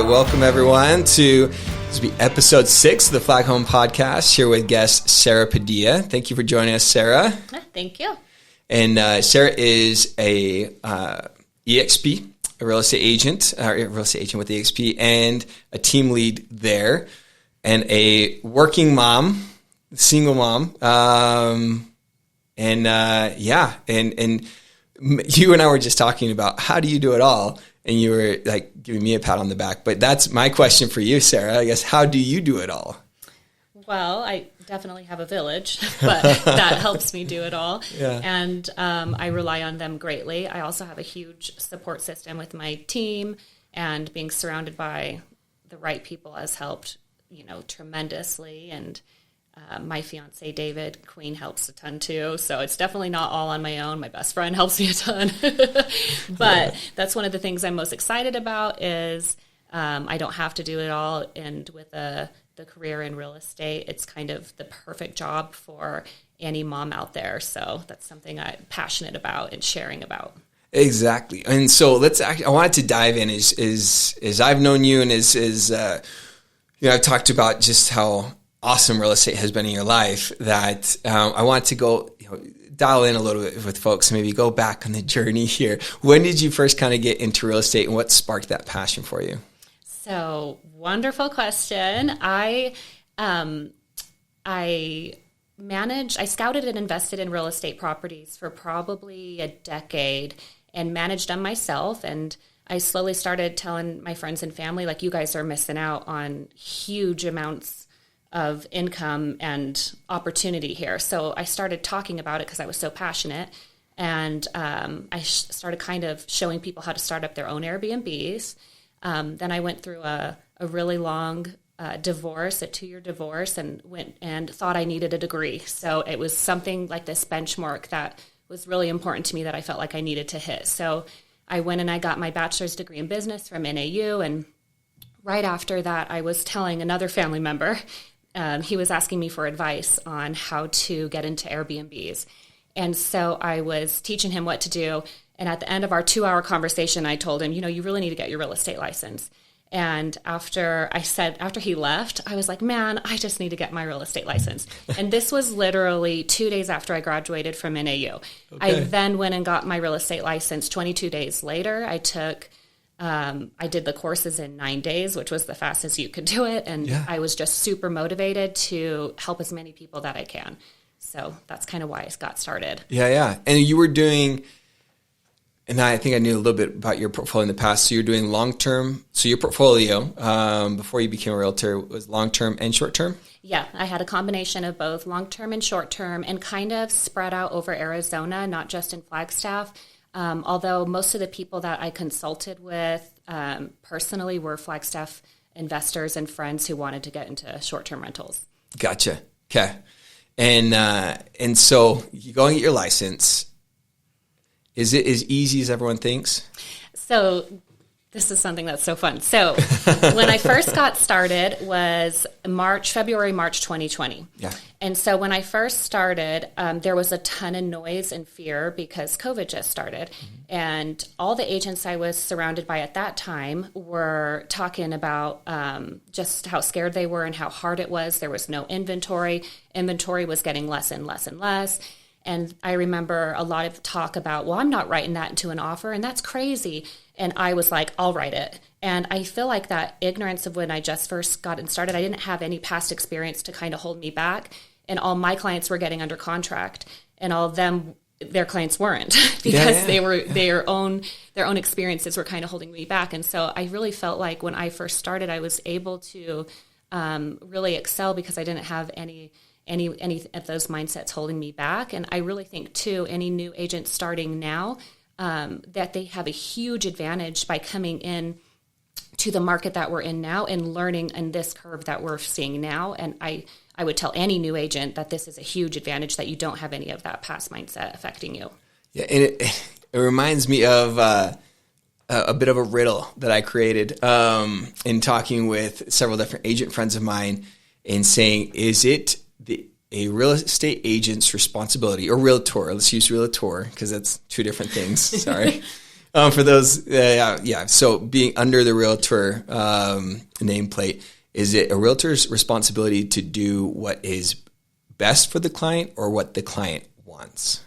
welcome everyone to this will be episode 6 of the FLGHome podcast, here with guest Sarah Padilla. Thank you for joining us, Sarah. Thank you. And Sarah is a EXP, a real estate agent with EXP, and a team lead there, and a working mom, single mom. And you and I were just talking about how do you do it all, and you were like giving me a pat on the back. But that's my question for you, Sarah. I guess, how do you do it all? Well, I definitely have a village, but that helps me do it all. Yeah. And I rely on them greatly. I also have a huge support system with my team, and being surrounded by the right people has helped, tremendously. And my fiance, David Queen, helps a ton too. So it's definitely not all on my own. My best friend helps me a ton. But that's one of the things I'm most excited about is I don't have to do it all. And with the career in real estate, it's kind of the perfect job for any mom out there. So that's something I'm passionate about and sharing about. Exactly. And so I wanted to dive in as I've known you, and I've talked about just how awesome real estate has been in your life, that I want to go dial in a little bit with folks, maybe go back on the journey here. When did you first kind of get into real estate, and what sparked that passion for you? So, wonderful question. I scouted and invested in real estate properties for probably a decade and managed them myself. And I slowly started telling my friends and family, like, you guys are missing out on huge amounts of income and opportunity here. So I started talking about it because I was so passionate. And I started kind of showing people how to start up their own Airbnbs. Then I went through a really long divorce, a 2-year divorce, and went and thought I needed a degree. So it was something like this benchmark that was really important to me that I felt like I needed to hit. So I went and I got my bachelor's degree in business from NAU. And right after that, I was telling another family member, he was asking me for advice on how to get into Airbnbs. And so I was teaching him what to do. And at the end of our 2-hour conversation, I told him, you really need to get your real estate license. And after he left, I was like, man, I just need to get my real estate license. And this was literally 2 days after I graduated from NAU. Okay. I then went and got my real estate license 22 days later. I did the courses in 9 days, which was the fastest you could do it. And I was just super motivated to help as many people that I can. So that's kind of why I got started. Yeah. And you were doing, and I think I knew a little bit about your portfolio in the past. So you're doing long-term. So your portfolio, before you became a realtor, was long-term and short-term? Yeah, I had a combination of both long-term and short-term, and kind of spread out over Arizona, not just in Flagstaff. Although most of the people that I consulted with personally were Flagstaff investors and friends who wanted to get into short-term rentals. Gotcha. Okay. And so you go and get your license. Is it as easy as everyone thinks? So this is something that's so fun. So when I first got started was February, March 2020. Yeah. And so when I first started, there was a ton of noise and fear because COVID just started. Mm-hmm. And all the agents I was surrounded by at that time were talking about just how scared they were and how hard it was. There was no inventory. Inventory was getting less and less and less. And I remember a lot of talk about, well, I'm not writing that into an offer, and that's crazy. And I was like, I'll write it. And I feel like that ignorance of when I just first got started, I didn't have any past experience to kind of hold me back. And all my clients were getting under contract, and all of them, their clients weren't because they were their own experiences were kind of holding me back. And so I really felt like when I first started, I was able to really excel because I didn't have any of those mindsets holding me back. And I really think too, any new agent starting now, that they have a huge advantage by coming in to the market that we're in now and learning in this curve that we're seeing now. And I would tell any new agent that this is a huge advantage, that you don't have any of that past mindset affecting you. Yeah, and it reminds me of a bit of a riddle that I created in talking with several different agent friends of mine and saying, is it a real estate agent's responsibility, or realtor, let's use realtor because that's two different things, sorry. For those, yeah. So being under the Realtor nameplate, is it a Realtor's responsibility to do what is best for the client or what the client wants?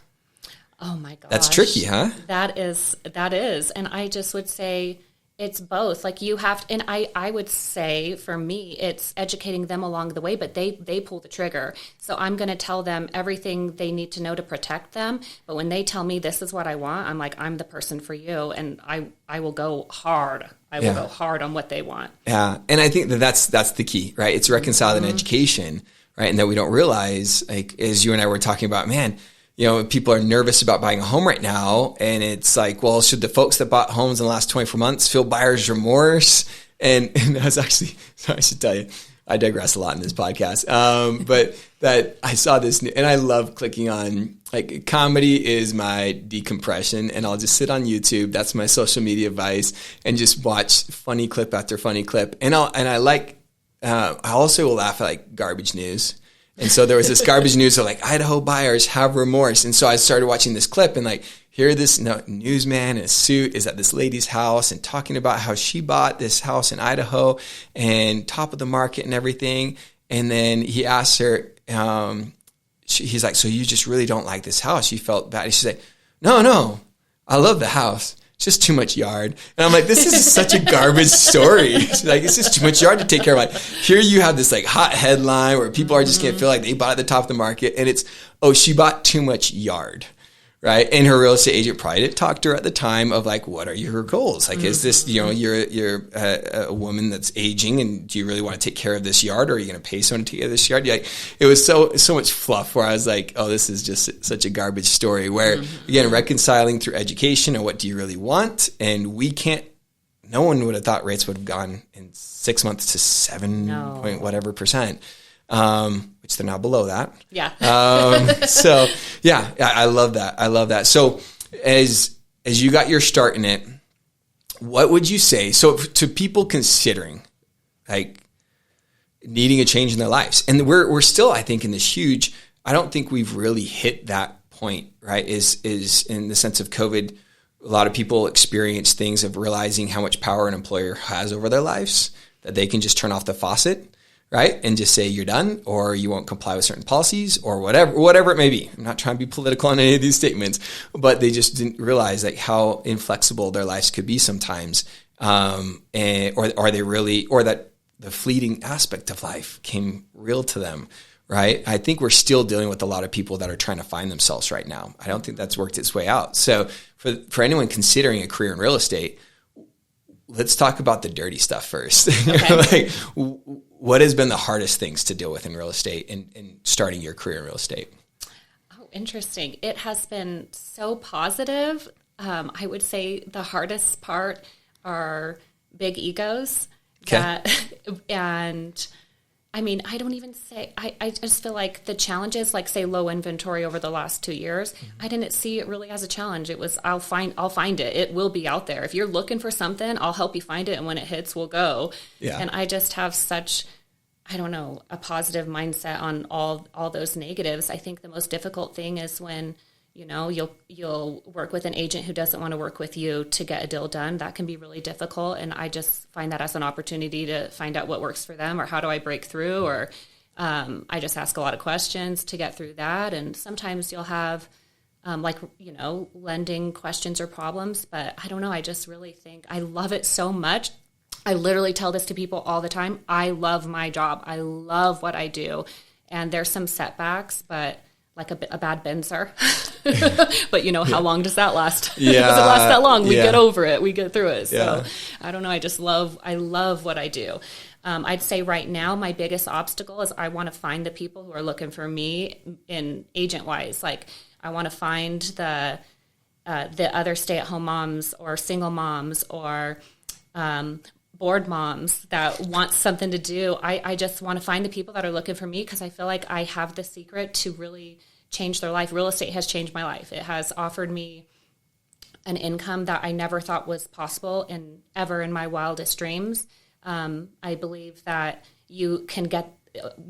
Oh my gosh. That's tricky, huh? That is. And I just would say it's both. Like you have to, and I would say for me, it's educating them along the way, but they pull the trigger. So I'm going to tell them everything they need to know to protect them. But when they tell me this is what I want, I'm like, I'm the person for you. And I will go hard. I will go hard on what they want. Yeah. And I think that's the key, right? It's reconciling education, right? And that we don't realize, like, as you and I were talking about, man, you know, people are nervous about buying a home right now. And it's like, well, should the folks that bought homes in the last 24 months feel buyer's remorse? And I was actually, so I should tell you, I digress a lot in this podcast. But that I saw this, and I love clicking on, like, comedy is my decompression, and I'll just sit on YouTube. That's my social media vice, and just watch funny clip after funny clip. And I also will laugh at, like, garbage news. And so there was this garbage news of, like, Idaho buyers have remorse. And so I started watching this clip, and, like, here this newsman in a suit is at this lady's house and talking about how she bought this house in Idaho and top of the market and everything. And then he asked her, he's like, so you just really don't like this house? You felt bad. And she's like, no, I love the house. It's just too much yard. And I'm like, this is such a garbage story. She's like, it's just too much yard to take care of. Like, here you have this, like, hot headline where people are just going to feel like they bought at the top of the market. And it's, oh, she bought too much yard. Right. And her real estate agent probably didn't talk to her at the time of, like, what are your goals? Like, is this, you know, you're a woman that's aging, and do you really want to take care of this yard, or are you going to pay someone to take care of this yard? Like, it was so much fluff where I was like, oh, this is just such a garbage story where, again, reconciling through education and what do you really want? And no one would have thought rates would have gone in 6 months to 7% which they're now below that. Yeah. So yeah, I love that. So as you got your start in it, what would you say? So to people considering, like, needing a change in their lives, and we're still, I think, in this huge, I don't think we've really hit that point, right? Is in the sense of COVID, a lot of people experience things of realizing how much power an employer has over their lives, that they can just turn off the faucet, right? And just say you're done, or you won't comply with certain policies, or whatever it may be. I'm not trying to be political on any of these statements, but they just didn't realize, like, how inflexible their lives could be sometimes. Or that the fleeting aspect of life came real to them, right? I think we're still dealing with a lot of people that are trying to find themselves right now. I don't think that's worked its way out. So for anyone considering a career in real estate, let's talk about the dirty stuff first. Okay. Like, what has been the hardest things to deal with in real estate and starting your career in real estate? Oh, interesting. It has been so positive. I would say the hardest part are big egos. Okay. And I mean, I don't even say, I just feel like the challenges, like, say, low inventory over the last 2 years, I didn't see it really as a challenge. It was, I'll find it. It will be out there. If you're looking for something, I'll help you find it. And when it hits, we'll go. Yeah. And I just have such, I don't know, a positive mindset on all those negatives. I think the most difficult thing is when, you know, you'll work with an agent who doesn't want to work with you to get a deal done. That can be really difficult. And I just find that as an opportunity to find out what works for them, or how do I break through, or I just ask a lot of questions to get through that. And sometimes you'll have lending questions or problems, but I don't know. I just really think I love it so much. I literally tell this to people all the time. I love my job. I love what I do. And there's some setbacks, but like a bad Benzer. But how long does that last? Yeah. Does it last that long? We get over it. We get through it. So Yeah. I don't know. I love what I do. I'd say right now, my biggest obstacle is I want to find the people who are looking for me in agent wise. Like, I want to find the other stay-at-home moms or single moms or board moms that want something to do. I just want to find the people that are looking for me, because I feel like I have the secret to really change their life. Real estate has changed my life. It has offered me an income that I never thought was possible ever in my wildest dreams. I believe that you can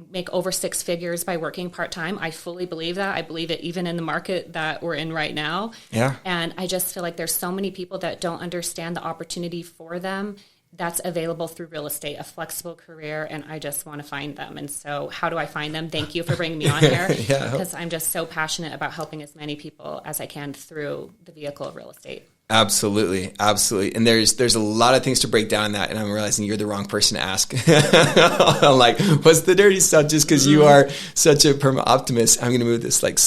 make over 6 figures by working part-time. I fully believe that. I believe it even in the market that we're in right now. Yeah. And I just feel like there's so many people that don't understand the opportunity for them that's available through real estate, a flexible career, and I just want to find them. And so how do I find them? Thank you for bringing me on here, because I'm just so passionate about helping as many people as I can through the vehicle of real estate. Absolutely. Absolutely. And there's a lot of things to break down in that. And I'm realizing you're the wrong person to ask. I'm like, what's the dirty stuff? Just because you are such a perma optimist, I'm going to move this like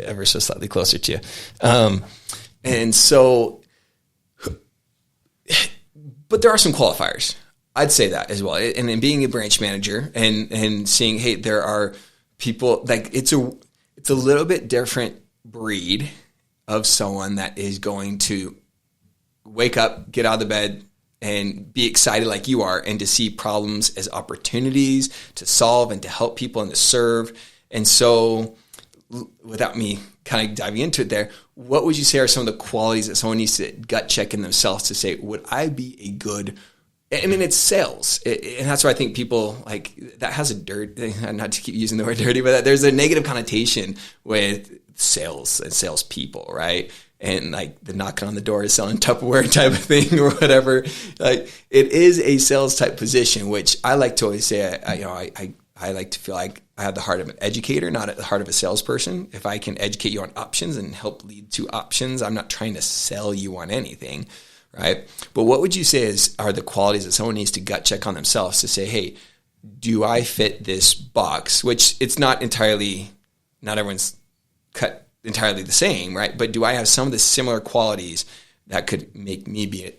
ever so slightly closer to you. And so, but there are some qualifiers. I'd say that as well. And in being a branch manager and seeing, hey, there are people like it's a little bit different breed of someone that is going to wake up, get out of the bed, and be excited like you are, and to see problems as opportunities to solve and to help people and to serve. And so without me kind of diving into it there, what would you say are some of the qualities that someone needs to gut check in themselves to say, would I be a good, I mean, it's sales. And that's why I think people like that has a not to keep using the word dirty, but there's a negative connotation with sales and salespeople, right? And like the knocking on the door is selling Tupperware type of thing or whatever. Like it is a sales type position, which I like to always say, I like to feel like I have the heart of an educator, not the heart of a salesperson. If I can educate you on options and help lead to options, I'm not trying to sell you on anything, right? But what would you say are the qualities that someone needs to gut check on themselves to say, hey, do I fit this box? Which it's not everyone's cut entirely the same, right? But do I have some of the similar qualities that could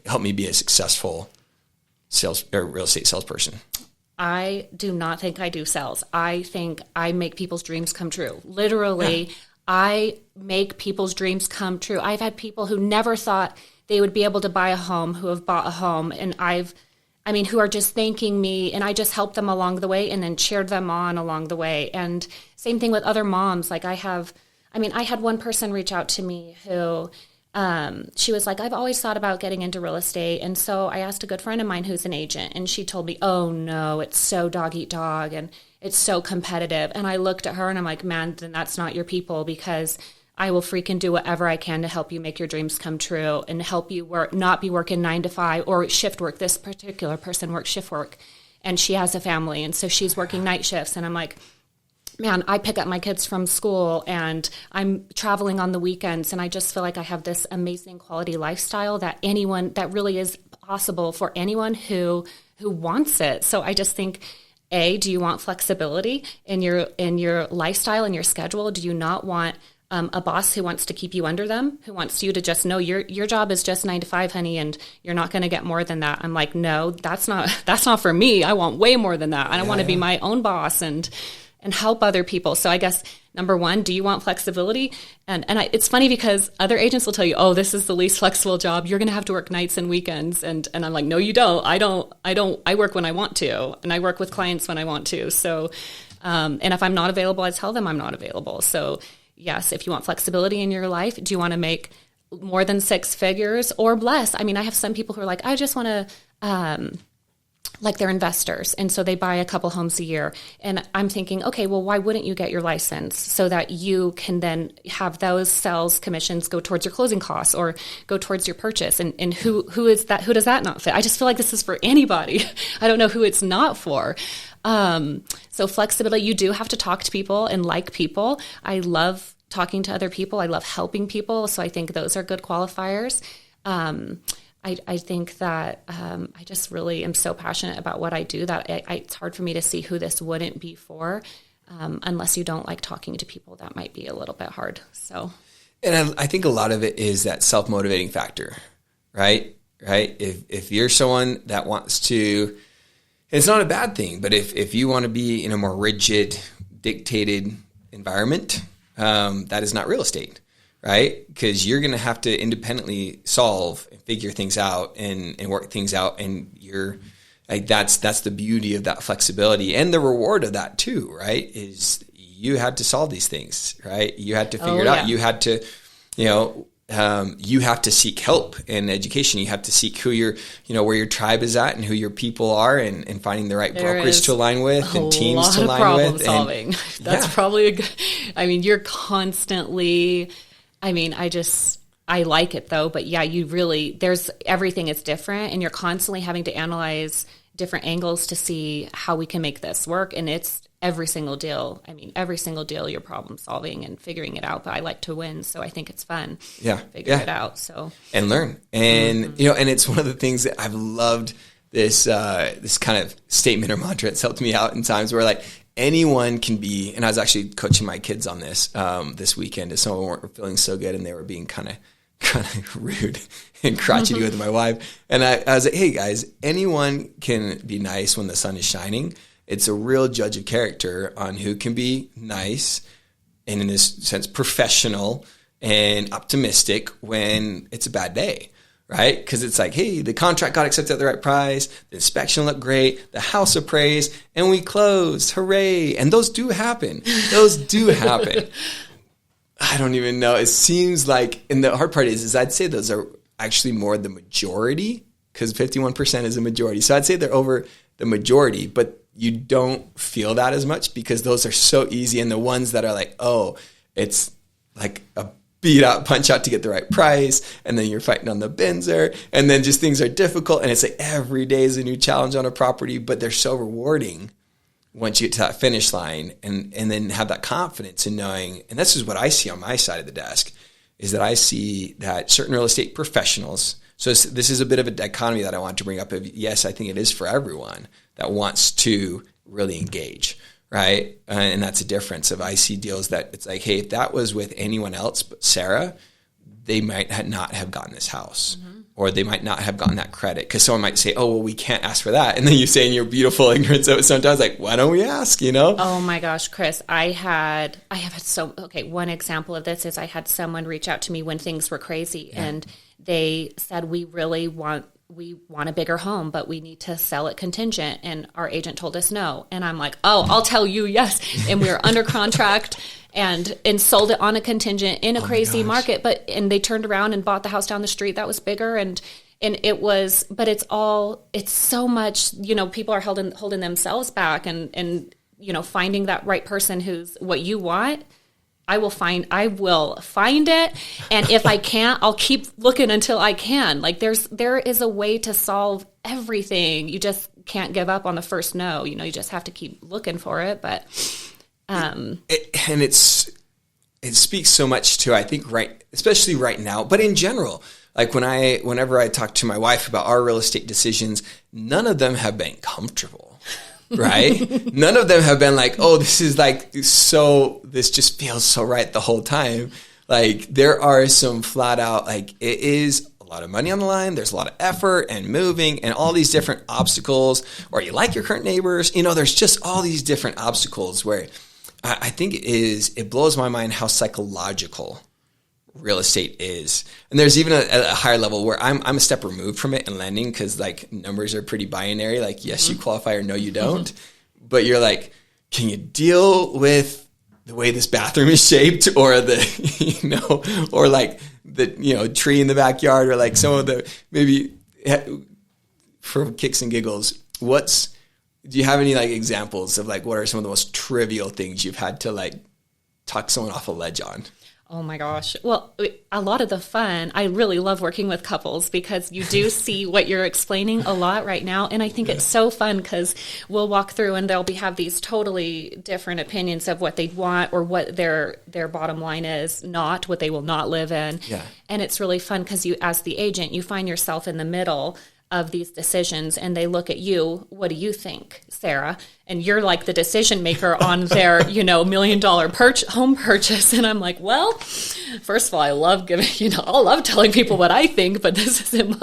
help me be a successful sales or real estate salesperson? I do not think I do sales. I think I make people's dreams come true. Literally, yeah. I make people's dreams come true. I've had people who never thought they would be able to buy a home who have bought a home, and who are just thanking me, and I just helped them along the way and then cheered them on along the way. And same thing with other moms. Like I had one person reach out to me who she was like, I've always thought about getting into real estate. And so I asked a good friend of mine who's an agent, and she told me, oh no, it's so dog eat dog and it's so competitive. And I looked at her and I'm like, man, then that's not your people, because I will freaking do whatever I can to help you make your dreams come true and help you not be working 9 to 5 or shift work. This particular person works shift work and she has a family. And so she's working night shifts. And I'm like, man, I pick up my kids from school and I'm traveling on the weekends, and I just feel like I have this amazing quality lifestyle that really is possible for anyone who wants it. So I just think, do you want flexibility in your lifestyle and your schedule? Do you not want a boss who wants to keep you under them, who wants you to just know your job is just 9 to 5, honey, and you're not going to get more than that? I'm like, no, that's not for me. I want way more than that. I want to be my own boss and help other people. So I guess number one, do you want flexibility? And it's funny because other agents will tell you, oh, this is the least flexible job. You're going to have to work nights and weekends. And I'm like, no, you don't. I don't. I work when I want to, and I work with clients when I want to. So, and if I'm not available, I tell them I'm not available. So yes, if you want flexibility in your life, do you want to make more than 6 figures or less? I mean, I have some people who are like, I just want to, like they're investors, and so they buy a couple homes a year. And I'm thinking, okay, well, why wouldn't you get your license so that you can then have those sales commissions go towards your closing costs or go towards your purchase? And who is that? Who does that not fit? I just feel like this is for anybody. I don't know who it's not for. So flexibility, you do have to talk to people and like people. I love talking to other people. I love helping people. So I think those are good qualifiers. I think that I just really am so passionate about what I do that it's hard for me to see who this wouldn't be for, unless you don't like talking to people. That might be a little bit hard. So, and I think a lot of it is that self-motivating factor, right? Right. If you're someone that wants to, it's not a bad thing, but if you want to be in a more rigid, dictated environment, that is not real estate. Right? Because you're going to have to independently solve and figure things out and work things out. And you're like, that's the beauty of that flexibility, and the reward of that too, right? Is you had to solve these things, right? You had to figure it out. You had to, you have to seek help in education. You have to seek who your, where your tribe is at and who your people are, and finding the right brokers to align with and teams to align problem with. Solving. That's probably a good, you're constantly, I like it though, but yeah, everything is different, and you're constantly having to analyze different angles to see how we can make this work. And it's every single deal. You're problem solving and figuring it out, but I like to win. So I think it's fun. Yeah. Figure it out. So, and learn. And, and it's one of the things that I've loved this kind of statement or mantra. It's helped me out in times where anyone can be, and I was actually coaching my kids on this, this weekend, as some of them weren't feeling so good and they were being kind of rude and crotchety with my wife. And I was like, hey guys, anyone can be nice when the sun is shining. It's a real judge of character on who can be nice and, in this sense, professional and optimistic when it's a bad day, right? Because it's like, hey, the contract got accepted at the right price, the inspection looked great, the house appraised, and we closed. Hooray. And those do happen. I don't even know. It seems like, and the hard part is I'd say those are actually more the majority, because 51% is a majority. So I'd say they're over the majority, but you don't feel that as much because those are so easy. And the ones that are like, oh, it's like a beat out, punch out to get the right price. And then you're fighting on the Benzer, and then just things are difficult. And it's like every day is a new challenge on a property, but they're so rewarding once you get to that finish line, and then have that confidence in knowing, and this is what I see on my side of the desk, is that I see that certain real estate professionals, so this is a bit of a dichotomy that I want to bring up. Yes, I think it is for everyone that wants to really engage, right? And that's a difference of, I see deals that it's like, hey, if that was with anyone else but Sarah, they might not have gotten this house. Mm-hmm. Or they might not have gotten that credit, because someone might say, oh, well, we can't ask for that. And then you say in your beautiful ignorance of it sometimes, like, why don't we ask, Oh my gosh, Chris, one example of this is I had someone reach out to me when things were crazy, and they said, we want a bigger home, but we need to sell it contingent. And our agent told us no. And I'm like, oh, I'll tell you yes. And we were under contract and sold it on a contingent in a crazy market. And they turned around and bought the house down the street that was bigger. And it was, but it's so much, people are holding themselves back, and finding that right person who's what you want. I will find it. And if I can't, I'll keep looking until I can. Like there is a way to solve everything. You just can't give up on the first no, you just have to keep looking for it. But, it speaks so much to, I think, especially right now, but in general, like whenever I talk to my wife about our real estate decisions, none of them have been comfortable. Right? None of them have been like, oh, this is this just feels so right the whole time. Like, there are some flat out, like, it is a lot of money on the line. There's a lot of effort and moving and all these different obstacles, or you like your current neighbors. There's just all these different obstacles where I think it blows my mind how psychological real estate is. And there's even a higher level where I'm a step removed from it in lending, because like numbers are pretty binary. Like, yes, you qualify, or no, you don't. But you're like, can you deal with the way this bathroom is shaped, or or like the, tree in the backyard, or like some of the, maybe for kicks and giggles, do you have any like examples of like, what are some of the most trivial things you've had to like talk someone off a ledge on? Oh my gosh. Well, a lot of the fun, I really love working with couples, because you do see what you're explaining a lot right now. And I think it's so fun, because we'll walk through and they'll have these totally different opinions of what they want, or what their bottom line is, not what they will not live in. Yeah. And it's really fun, because you, as the agent, you find yourself in the middle of these decisions, and they look at you. What do you think, Sarah? And you're like the decision maker on their, $1 million home purchase. And I'm like, well, first of all, I love I love telling people what I think, but this isn't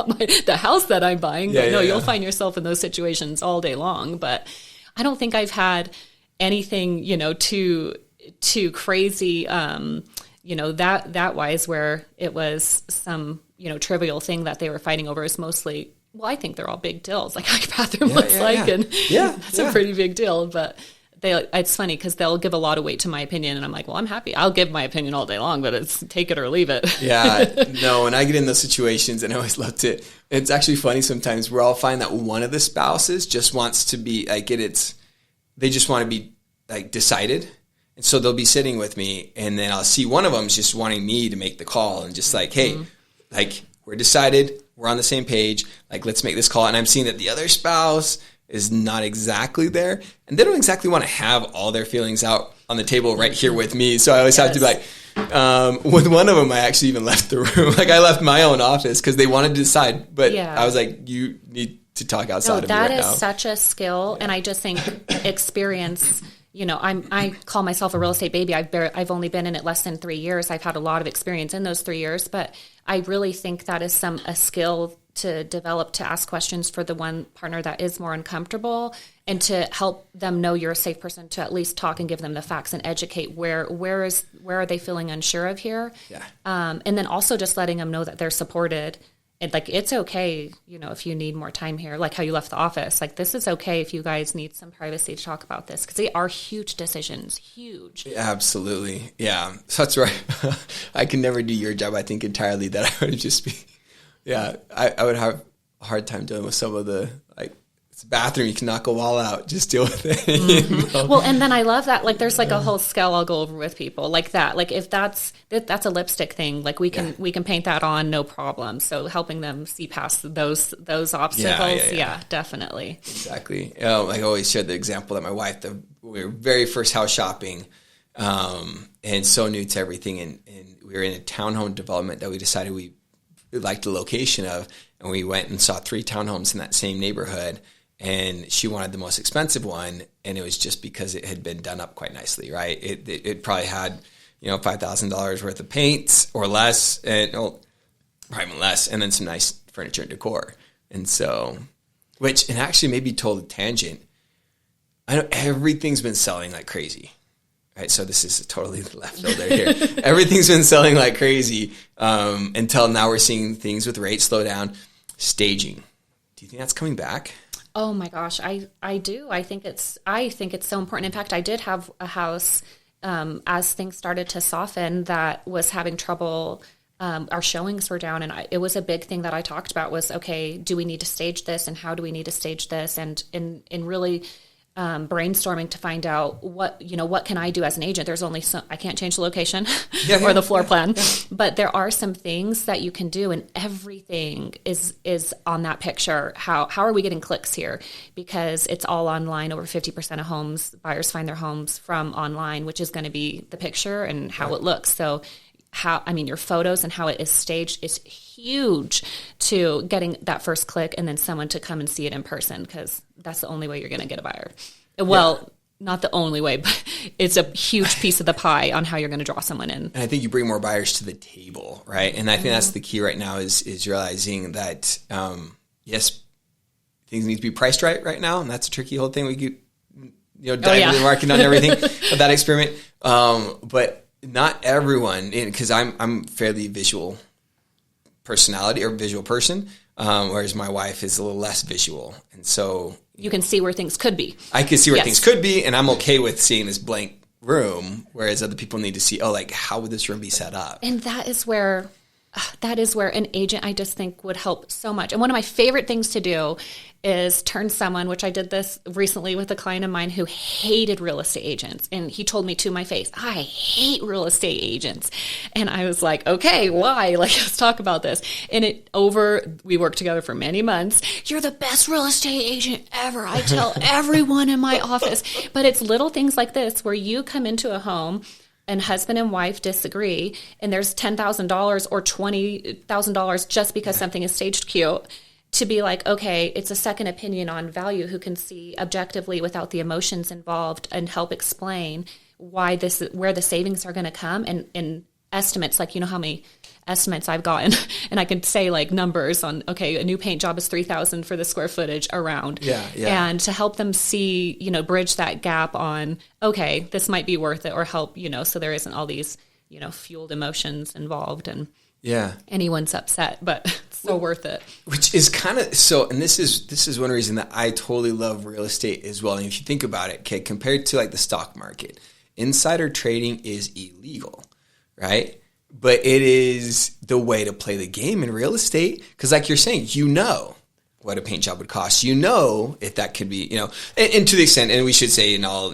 the house that I'm buying. But you'll find yourself in those situations all day long. But I don't think I've had anything, too crazy, that wise, where it was some, trivial thing that they were fighting over. Is mostly, well, I think they're all big deals, like how your bathroom looks like. And it's a pretty big deal. But it's funny because they'll give a lot of weight to my opinion, and I'm like, well, I'm happy. I'll give my opinion all day long, but it's take it or leave it. Yeah, no, when I get in those situations, and I always love to, it's actually funny sometimes where I'll find that one of the spouses just wants to be like, they just want to be like decided. And so they'll be sitting with me, and then I'll see one of them's just wanting me to make the call and just like, hey, like we're decided, we're on the same page, like let's make this call. And I'm seeing that the other spouse is not exactly there, and they don't exactly want to have all their feelings out on the table right here with me. So I always have to be like, with one of them, I actually even left the room. Like I left my own office because they wanted to decide, but I was like, you need to talk outside of me right now. That is such a skill, and I just think experience. You know, I call myself a real estate baby. I've only been in it less than 3 years. I've had a lot of experience in those 3 years, but I really think that is a skill to develop, to ask questions for the one partner that is more uncomfortable, and to help them know you're a safe person to at least talk and give them the facts and educate where are they feeling unsure of here. Yeah. And then also just letting them know that they're supported. And like, it's okay, you know, if you need more time here, like how you left the office, like this is okay if you guys need some privacy to talk about this, because they are huge decisions, huge. Absolutely. Yeah. So that's right. I can never do your job, I think, entirely. That I would just be, I would have a hard time dealing with some of the, like, it's a bathroom, you can knock a wall out, just deal with it. You know? Well, and then I love that, like there's like a whole scale I'll go over with people like that. Like if that's a lipstick thing, like we can paint that on, no problem. So helping them see past those obstacles. Yeah, definitely. Exactly. I always share the example that my wife, we were very first house shopping, and so new to everything. And we were in a townhome development that we decided we liked the location of, and we went and saw 3 townhomes in that same neighborhood. And she wanted the most expensive one, and it was just because it had been done up quite nicely, right? It probably had, $5,000 worth of paint or less, probably less, and then some nice furniture and decor. And so, and actually maybe total tangent, I know everything's been selling like crazy, right? So this is totally left field here. Everything's been selling like crazy until now we're seeing things with rates slow down. Staging. Do you think that's coming back? Oh my gosh, I do. I think it's so important. In fact, I did have a house as things started to soften that was having trouble. Our showings were down, and it was a big thing that I talked about was, okay, do we need to stage this, and how do we need to stage this, and really brainstorming to find out what can I do as an agent. There's only I can't change the location or the floor plan, but there are some things that you can do, and everything is on that picture. How are we getting clicks here? Because it's all online. Over 50% of buyers find their homes from online, which is going to be the picture and how it looks. So your photos and how it is staged is huge to getting that first click, and then someone to come and see it in person, because that's the only way you're going to get a buyer. Well, not the only way, but it's a huge piece of the pie on how you're going to draw someone in. And I think you bring more buyers to the table, right? And I think that's the key right now is realizing that, yes, things need to be priced right now, and that's a tricky whole thing. We keep, diving into the market on everything of that experiment. But not everyone, because I'm fairly visual personality or visual person, whereas my wife is a little less visual. And so you can see where things could be. I can see where things could be, and I'm okay with seeing this blank room, whereas other people need to see, how would this room be set up? And that is where an agent, I just think, would help so much. And one of my favorite things to do is turn someone, which I did this recently with a client of mine who hated real estate agents. And he told me to my face, I hate real estate agents. And I was like, okay, why? Let's talk about this. And we worked together for many months. You're the best real estate agent ever. I tell everyone in my office. But it's little things like this where you come into a home and husband and wife disagree, and there's $10,000 or $20,000 just because something is staged cute, to be like, okay, it's a second opinion on value who can see objectively without the emotions involved and help explain where the savings are going to come, and estimates, like, how many estimates I've gotten, and I can say like numbers on, okay, a new paint job is $3,000 for the square footage around. And to help them see, bridge that gap on, okay, this might be worth it, or help, so there isn't all these, fueled emotions involved. And Yeah. anyone's upset, but it's so worth it. Which is kind of so, and this is one reason that I totally love real estate as well. And if you think about it, okay, compared to like the stock market, insider trading is illegal, right? But it is the way to play the game in real estate because, like you're saying, you know what a paint job would cost. You know if that could be, and to the extent, and we should say in all,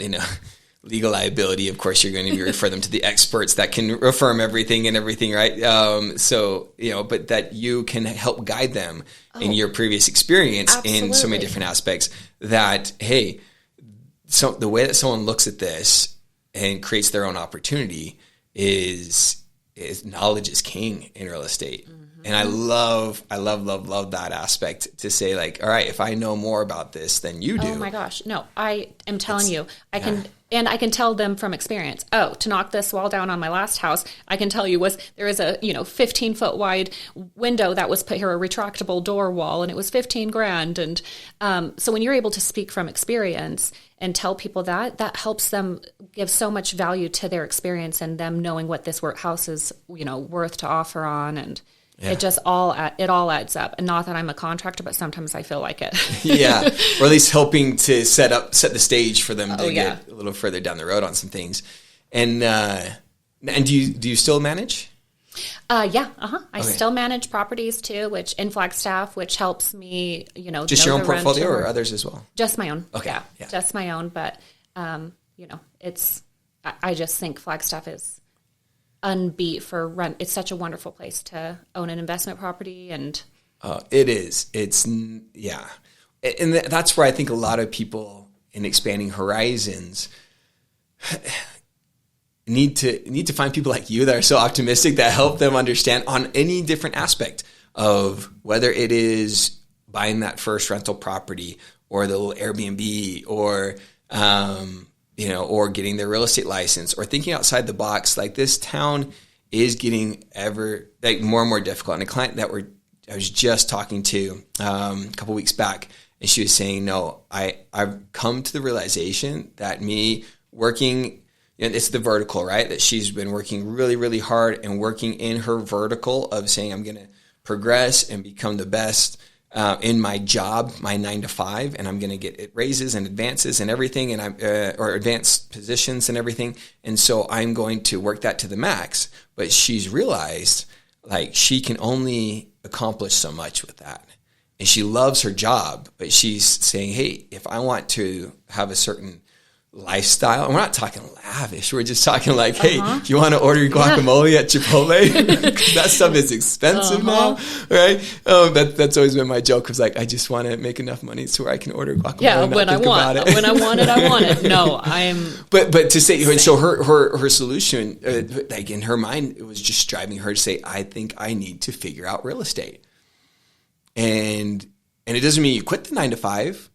legal liability, of course, you're going to refer them to the experts that can affirm everything and everything, right? But that you can help guide them in your previous experience in so many different aspects that, hey, so the way that someone looks at this and creates their own opportunity is knowledge is king in real estate. Mm-hmm. And I love that aspect to say like, all right, if I know more about this than you do. Oh my gosh. No, I am telling you, I can tell them from experience. Oh, to knock this wall down on my last house, I can tell you there is a 15-foot wide window that was put here, a retractable door wall, and it was $15,000. And so when you're able to speak from experience and tell people that helps them give so much value to their experience and them knowing what this house is worth to offer on, and it just all adds up. And not that I'm a contractor, but sometimes I feel like it. Yeah, or at least helping to set the stage for them to get a little further down the road on some things. And do you still manage? Yeah. I still manage properties too, which in Flagstaff, which helps me, just your own portfolio or others as well? Just my own. Okay. Yeah. Just my own. But, I just think Flagstaff is unbeat for rent. It's such a wonderful place to own an investment property. And it is. And that's where I think a lot of people in expanding horizons need to find people like you that are so optimistic that help them understand on any different aspect of whether it is buying that first rental property or the little Airbnb or or getting their real estate license or thinking outside the box. Like this town is getting ever more and more difficult. And a client that I was just talking to a couple weeks back, and she was saying, no, I've come to the realization that me working, it's the vertical, right? That she's been working really, really hard and working in her vertical of saying, I'm going to progress and become the best in my job, my 9 to 5, and I'm going to get raises and advances and everything, and or advanced positions and everything. And so I'm going to work that to the max. But she's realized like she can only accomplish so much with that. And she loves her job, but she's saying, hey, if I want to have a certain lifestyle, and we're not talking lavish, we're just talking like, hey, do you want to order guacamole at Chipotle? That stuff is expensive now, right? That's always been my joke. Was like, I just want to make enough money so where I can order guacamole. Yeah, when I want it. When I want it, I want it. No, I'm. But to say, so her solution, like in her mind, it was just driving her to say, I think I need to figure out real estate, and it doesn't mean you quit the 9 to 5.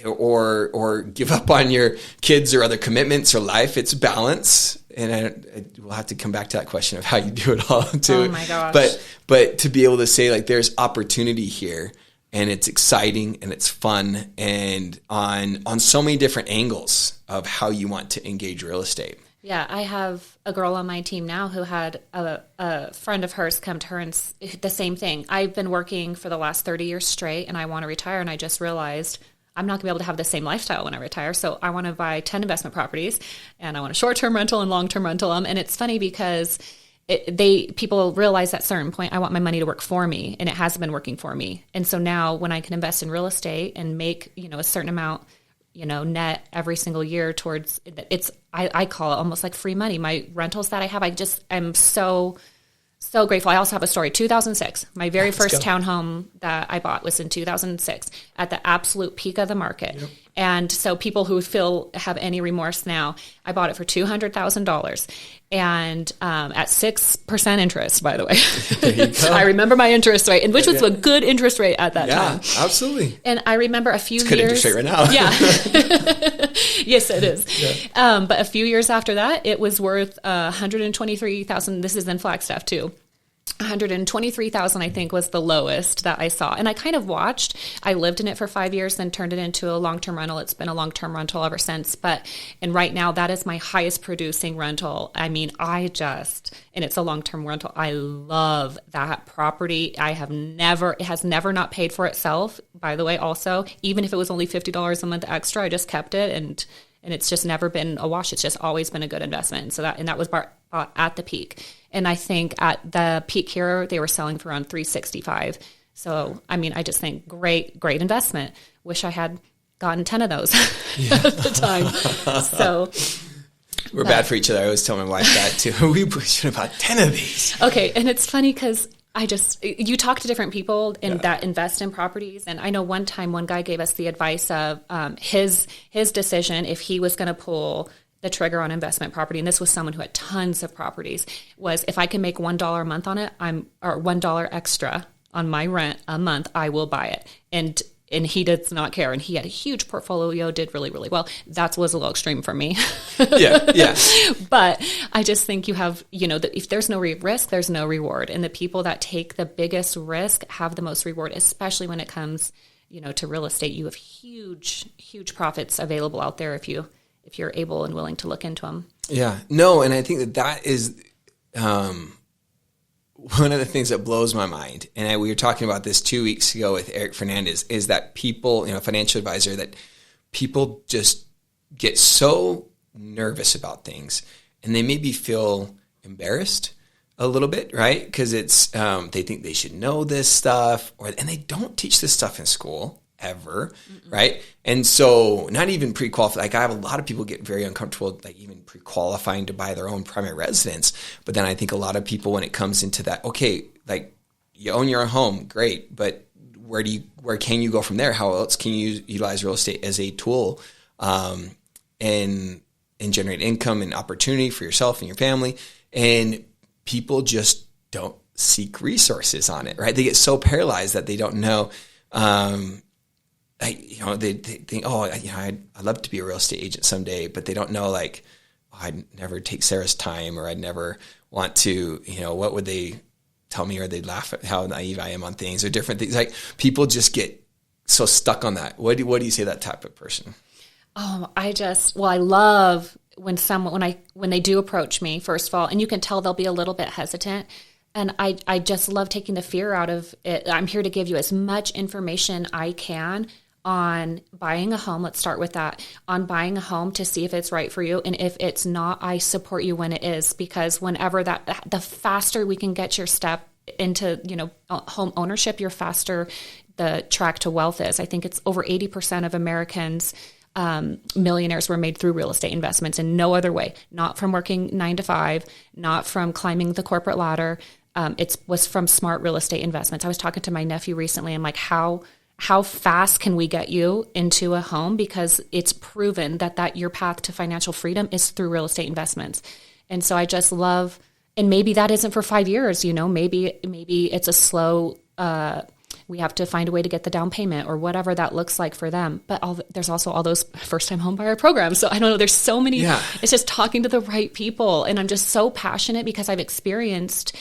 Or give up on your kids or other commitments or life. It's balance. And we'll have to come back to that question of how you do it all too. Oh my gosh. But to be able to say like, there's opportunity here and it's exciting and it's fun and on so many different angles of how you want to engage real estate. Yeah, I have a girl on my team now who had a friend of hers come to her and the same thing. I've been working for the last 30 years straight and I want to retire, and I just realized I'm not going to be able to have the same lifestyle when I retire. So I want to buy 10 investment properties, and I want a short-term rental and long-term rental. And it's funny because people realize at a certain point, I want my money to work for me, and it has been working for me. And so now when I can invest in real estate and make a certain amount net every single year towards it's, I call it almost like free money. My rentals that I have, I'm so grateful. I also have a story. 2006, my very first townhome that I bought was in 2006 at the absolute peak of the market. Yep. And so people who have any remorse now, I bought it for $200,000 and at 6% interest, by the way. There you go. I remember my interest rate, which was a good interest rate at that time. Yeah, absolutely. And I remember a few years. Good interest rate right now. Yeah. Yes, it is. Yeah. But a few years after that, it was worth $123,000. This is in Flagstaff too. 123,000, I think, was the lowest that I saw. And I kind of watched. I lived in it for 5 years, then turned it into a long-term rental. It's been a long-term rental ever since. And right now, that is my highest producing rental. I mean, and it's a long-term rental. I love that property. It has never not paid for itself, by the way, also. Even if it was only $50 a month extra, I just kept it, and it's just never been a wash. It's just always been a good investment. And that was bought at the peak. And I think at the peak here, they were selling for around $365. So, I mean, I just think great investment. Wish I had gotten 10 of those at the time. So we're bad for each other. I always tell my wife that too. We should have bought 10 of these. Okay. And it's funny because you talk to different people that invest in properties. And I know one time one guy gave us the advice of his decision, if he was going to pull the trigger on investment property, and this was someone who had tons of properties, was if I can make $1 a month on it, or $1 extra on my rent a month, I will buy it. And he does not care. And he had a huge portfolio, did really, really well. That was a little extreme for me. Yeah. But I just think you have, if there's no risk, there's no reward. And the people that take the biggest risk have the most reward, especially when it comes, to real estate. You have huge, huge profits available out there if you're able and willing to look into them. Yeah. No, and I think that is one of the things that blows my mind. And we were talking about this 2 weeks ago with Eric Fernandez, is that people, financial advisor, that people just get so nervous about things, and they maybe feel embarrassed a little bit, right? Because it's they think they should know this stuff, and they don't teach this stuff in school ever, right? And so not even pre-qualified. Like, I have a lot of people get very uncomfortable, like even pre-qualifying to buy their own primary residence. But then I think a lot of people, when it comes into that, okay, like, you own your own home, great, but where can you go from there? How else can you utilize real estate as a tool and generate income and opportunity for yourself and your family? And people just don't seek resources on it, right? They get so paralyzed that they don't know. They think, I'd love to be a real estate agent someday, but they don't know, like, I'd never take Sarah's time, or I'd never want to, what would they tell me, or they'd laugh at how naive I am on things, or different things. Like, people just get so stuck on that. What do you say to that type of person? I love when they do approach me, first of all, and you can tell they'll be a little bit hesitant. And I just love taking the fear out of it. I'm here to give you as much information I can on buying a home. Let's start with that. On buying a home to see if it's right for you. And if it's not, I support you when it is, because whenever the faster we can get your step into, home ownership, your faster the track to wealth is. I think it's over 80% of Americans, millionaires, were made through real estate investments in no other way, not from working 9 to 5, not from climbing the corporate ladder. It was from smart real estate investments. I was talking to my nephew recently. I'm like, how fast can we get you into a home? Because it's proven that your path to financial freedom is through real estate investments. And so I just love, and maybe that isn't for 5 years, maybe it's a slow, we have to find a way to get the down payment, or whatever that looks like for them. But there's also all those first-time home buyer programs. So I don't know, there's so many, It's just talking to the right people. And I'm just so passionate because I've experienced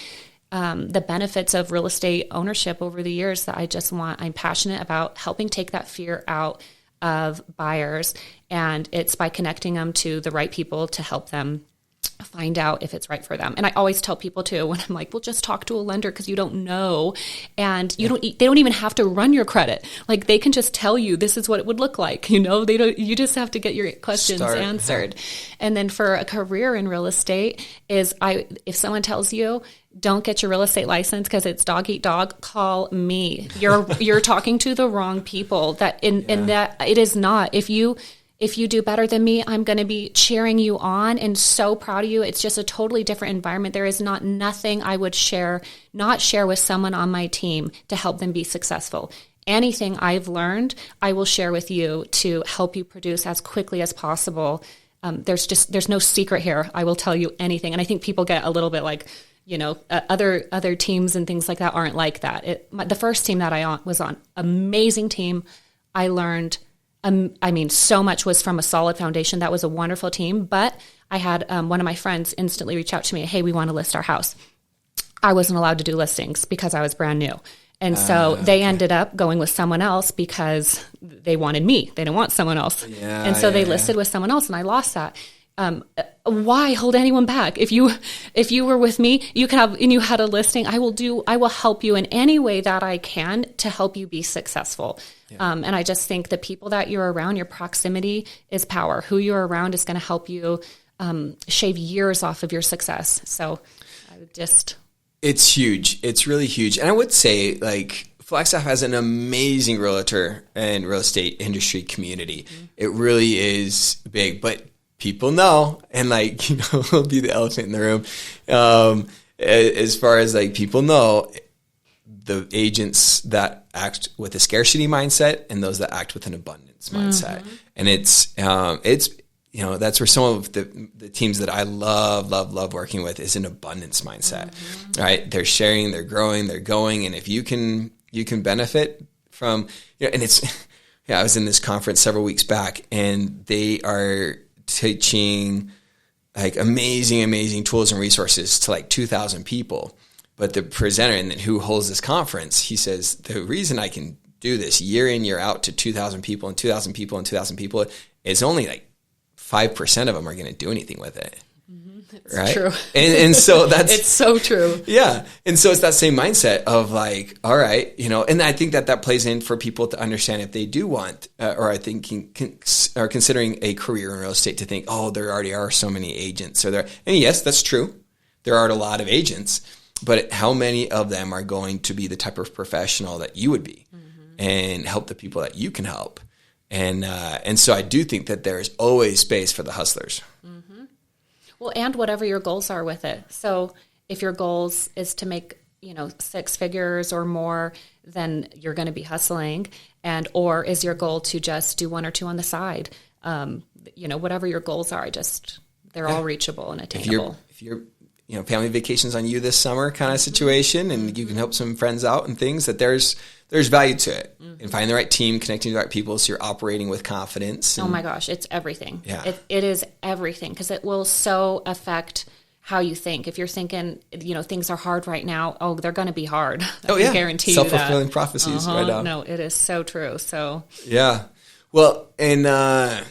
the benefits of real estate ownership over the years that I'm passionate about helping take that fear out of buyers. And it's by connecting them to the right people to help them find out if it's right for them. And I always tell people too, when I'm like, well, just talk to a lender, because you don't know. And they don't even have to run your credit. Like, they can just tell you this is what it would look like. You just have to get your questions answered. And then for a career in real estate if someone tells you, don't get your real estate license because it's dog eat dog, call me. You're talking to the wrong people. That it is not. If you do better than me, I'm going to be cheering you on and so proud of you. It's just a totally different environment. There is nothing I would not share with someone on my team to help them be successful. Anything I've learned, I will share with you to help you produce as quickly as possible. There's no secret here. I will tell you anything. And I think people get a little bit like, other teams and things like that aren't like that. The first team that I was on, amazing team. I learned, so much was from a solid foundation. That was a wonderful team. But I had one of my friends instantly reach out to me, hey, we want to list our house. I wasn't allowed to do listings because I was brand new. And so they ended up going with someone else because they wanted me. They didn't want someone else. Yeah, and so they listed with someone else, and I lost that. Why hold anyone back? If you were with me, you can have, and you had a listing, I will help you in any way that I can to help you be successful. Yeah. And I just think the people that you're around, your proximity is power. Who you're around is going to help you shave years off of your success. So I would just... It's huge. It's really huge. And I would say, like, Flagstaff has an amazing realtor and real estate industry community. Mm-hmm. It really is big, but people know, and like, you know, it'll be the elephant in the room. As far as like people know, the agents that act with a scarcity mindset and those that act with an abundance mindset. Mm-hmm. And it's, you know, that's where some of the teams that I love working with is an abundance mindset, right? They're sharing, they're growing, they're going. And if you can benefit from, you know, and it's, yeah, I was in this conference several weeks back, and they are teaching like amazing tools and resources to like 2,000 people. But the presenter and who holds this conference, he says, the reason I can do this year in, year out to 2,000 people and 2,000 people and 2,000 people is only like 5% of them are going to do anything with it. It's right? True. And so that's... It's so true. Yeah. And so it's that same mindset of like, all right, you know, and I think that plays in for people to understand if they do want, or I think are considering a career in real estate, to think, oh, there already are so many agents. So there, and yes, that's true. There are a lot of agents, but how many of them are going to be the type of professional that you would be and help the people that you can help? And so I do think that there is always space for the hustlers. Well, and whatever your goals are with it. So if your goals is to make, you know, 6 figures or more, then you're going to be hustling. Or is your goal to just do 1 or 2 on the side? You know, whatever your goals are, they're all reachable and attainable. If you're, you know, family vacations on you this summer kind of situation, and you can help some friends out and things, that there's value to it. And find the right team, connecting to the right people, so you're operating with confidence. Oh my gosh, it's everything. Yeah. It is everything, because it will so affect how you think. If you're thinking, you know, things are hard right now, oh, they're going to be hard. I can guarantee you that. Self-fulfilling prophecies right now. No, it is so true. So yeah. Well, and are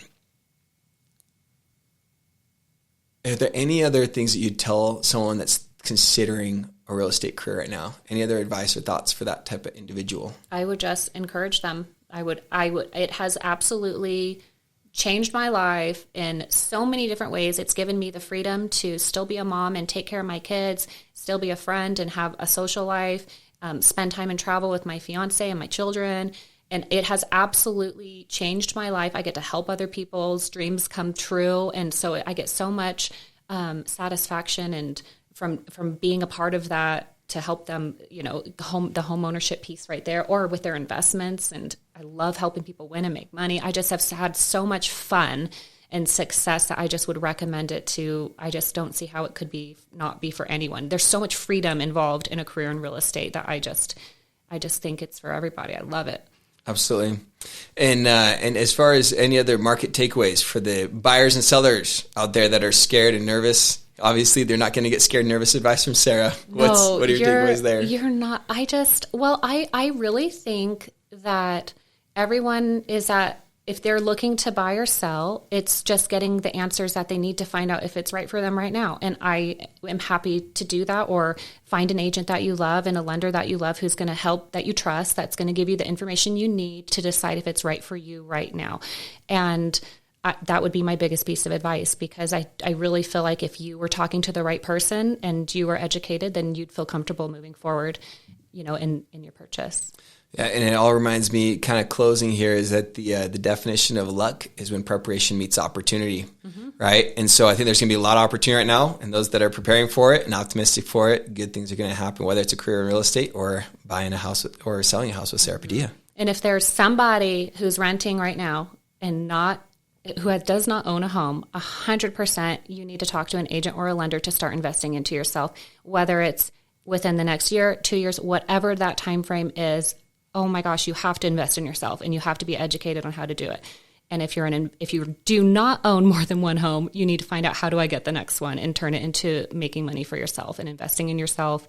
there any other things that you'd tell someone that's considering a real estate career right now? Any other advice or thoughts for that type of individual? I would just encourage them. I would. It has absolutely changed my life in so many different ways. It's given me the freedom to still be a mom and take care of my kids, still be a friend and have a social life, spend time and travel with my fiance and my children. And it has absolutely changed my life. I get to help other people's dreams come true. And so I get so much satisfaction and from being a part of that, to help them, you know, the home ownership piece right there, or with their investments. And I love helping people win and make money. I just have had so much fun and success that I just would recommend it to. I just don't see how it could not be for anyone. There's so much freedom involved in a career in real estate that I just think it's for everybody. I love it. Absolutely. And as far as any other market takeaways for the buyers and sellers out there that are scared and nervous, obviously they're not going to get scared and nervous advice from Sarah. What are your takeaways there? You're not. I really think that everyone is if they're looking to buy or sell, it's just getting the answers that they need to find out if it's right for them right now. And I am happy to do that, or find an agent that you love and a lender that you love who's going to help, that you trust, that's going to give you the information you need to decide if it's right for you right now. And that would be my biggest piece of advice, because I really feel like if you were talking to the right person and you were educated, then you'd feel comfortable moving forward, you know, in your purchase. Yeah, and it all reminds me, kind of closing here, is that the definition of luck is when preparation meets opportunity, right? And so I think there's going to be a lot of opportunity right now, and those that are preparing for it and optimistic for it, good things are going to happen, whether it's a career in real estate or buying a house or selling a house with Sarah Padilla. And if there's somebody who's renting right now and who does not own a home, 100% you need to talk to an agent or a lender to start investing into yourself, whether it's within the next year, 2 years, whatever that time frame is. Oh my gosh, you have to invest in yourself, and you have to be educated on how to do it. And if you do not own more than one home, you need to find out, how do I get the next one, and turn it into making money for yourself and investing in yourself.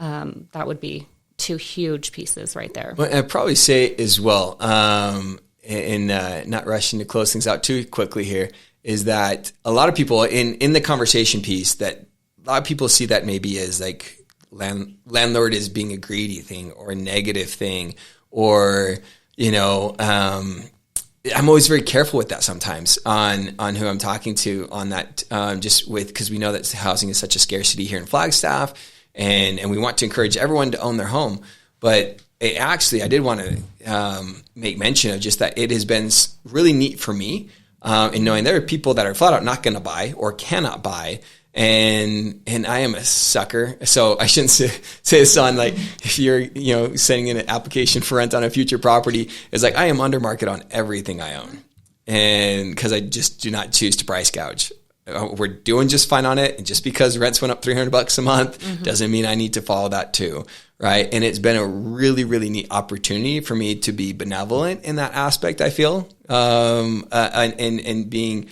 that would be two huge pieces right there. Well, I'd probably say as well, and not rushing to close things out too quickly here, is that a lot of people in the conversation piece, that a lot of people see that maybe as like landlord is being a greedy thing or a negative thing, or, I'm always very careful with that sometimes on who I'm talking to on that, because we know that housing is such a scarcity here in Flagstaff, and we want to encourage everyone to own their home. But I did want to make mention of just that it has been really neat for me in knowing there are people that are flat out not going to buy or cannot buy. And I am a sucker. So I shouldn't say this on, like, if you're, sending in an application for rent on a future property, it's like, I am under market on everything I own. And cause I just do not choose to price gouge. We're doing just fine on it. And just because rents went up $300 a month doesn't mean I need to follow that too. Right. And it's been a really, really neat opportunity for me to be benevolent in that aspect, I feel, and being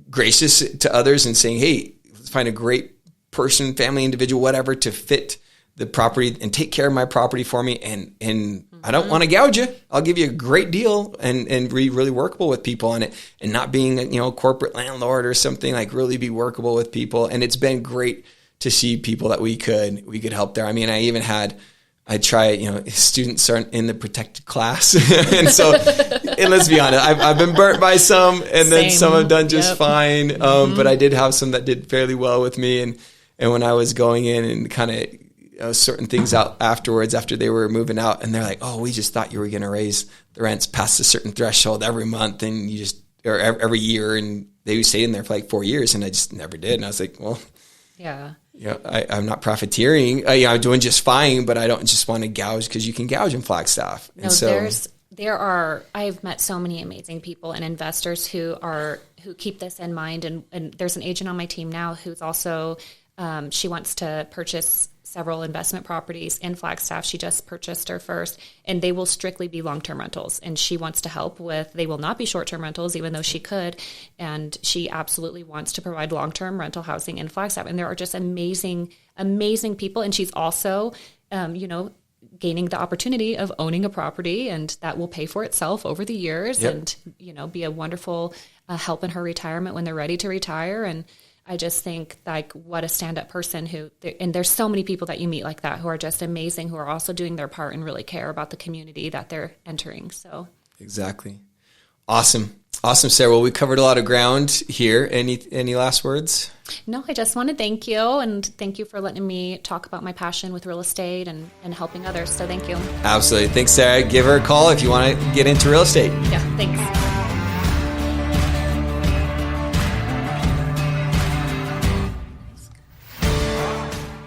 gracious to others and saying, hey, let's find a great person, family, individual, whatever, to fit the property and take care of my property for me. And I don't want to gouge you. I'll give you a great deal and be really workable with people on it, and not being a corporate landlord or something, like really be workable with people. And it's been great to see people that we could help there. I mean, I try, students aren't in the protected class. And so, and let's be honest, I've been burnt by some, and then some have done just fine. But I did have some that did fairly well with me. And when I was going in and kind of, sorting things out afterwards, after they were moving out, and they're like, oh, we just thought you were going to raise the rents past a certain threshold every month, and or every year. And they would stay in there for like 4 years, and I just never did. And I was like, well, I'm not profiteering. I'm doing just fine, but I don't just want to gouge, because you can gouge in Flagstaff. And I've met so many amazing people and investors who keep this in mind. And there's an agent on my team now who's also, she wants to purchase several investment properties in Flagstaff. She just purchased her first, and they will strictly be long-term rentals. And she wants to help they will not be short-term rentals, even though she could. And she absolutely wants to provide long-term rental housing in Flagstaff. And there are just amazing, amazing people. And she's also, gaining the opportunity of owning a property, and that will pay for itself over the years, and, be a wonderful help in her retirement when they're ready to retire. And I just think, like, what a stand-up person and there's so many people that you meet like that who are just amazing, who are also doing their part and really care about the community that they're entering. So exactly. Awesome, Sarah. Well, we covered a lot of ground here. Any last words? No, I just want to thank you, and thank you for letting me talk about my passion with real estate and helping others. So thank you. Absolutely. Thanks, Sarah. Give her a call if you want to get into real estate. Yeah, thanks.